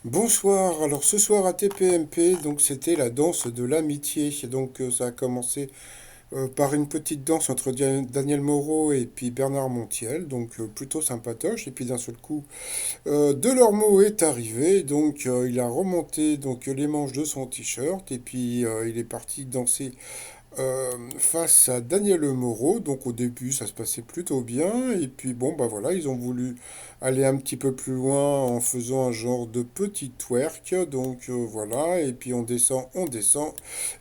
Bonsoir, alors ce soir à TPMP, donc c'était la danse de l'amitié. Donc ça a commencé par une petite danse entre Daniel Moreau et puis Bernard Montiel, donc plutôt sympatoche. Et puis d'un seul coup, Delormeau est arrivé, donc il a remonté donc les manches de son t-shirt et puis il est parti danser face à Daniel Moreau. Donc au début, ça se passait plutôt bien. Et puis bon, bah voilà, ils ont voulu aller un petit peu plus loin en faisant un genre de petit twerk. Donc voilà, et puis on descend, on descend.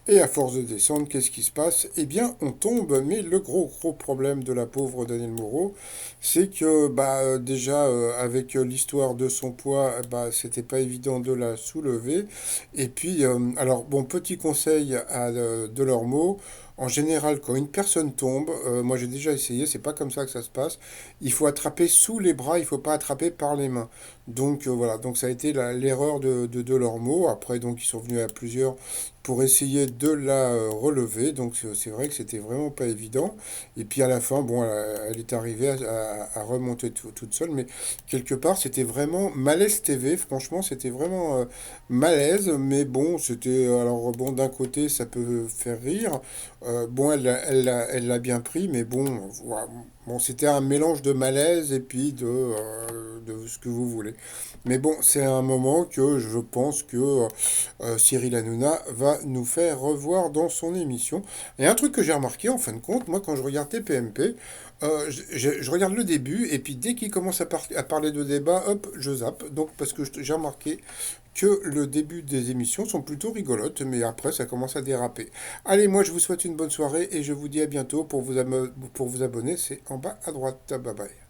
Et à force de descendre, qu'est-ce qui se passe? Eh bien, on tombe. Mais le gros problème de la pauvre Daniel Moreau, c'est que bah déjà avec l'histoire de son poids, bah c'était pas évident de la soulever. Et puis alors bon, petit conseil à de leurs mots. En général, quand une personne tombe, moi j'ai déjà essayé, c'est pas comme ça que ça se passe. Il faut attraper sous les bras, il faut pas attraper par les mains. Donc voilà, donc ça a été l'erreur de Delormeau. Après, donc ils sont venus à plusieurs pour essayer de la relever. Donc c'est vrai que c'était vraiment pas évident. Et puis à la fin, bon, elle est arrivée à remonter toute seule, mais quelque part c'était vraiment malaise TV. Franchement, c'était vraiment malaise, mais bon, c'était alors bon d'un côté ça peut faire rire. Bon, elle l'a bien pris, mais bon, voilà. Bon, c'était un mélange de malaise et puis de ce que vous voulez. Mais bon, c'est un moment que je pense que Cyril Hanouna va nous faire revoir dans son émission. Et un truc que j'ai remarqué, en fin de compte, moi quand je regarde TPMP, je regarde le début et puis dès qu'il commence à parler de débat, hop, je zappe. Donc parce que j'ai remarqué que le début des émissions sont plutôt rigolotes, mais après ça commence à déraper. Allez, moi je vous souhaite une bonne soirée et je vous dis à bientôt pour vous abonner, c'est en bas à droite. Bye bye.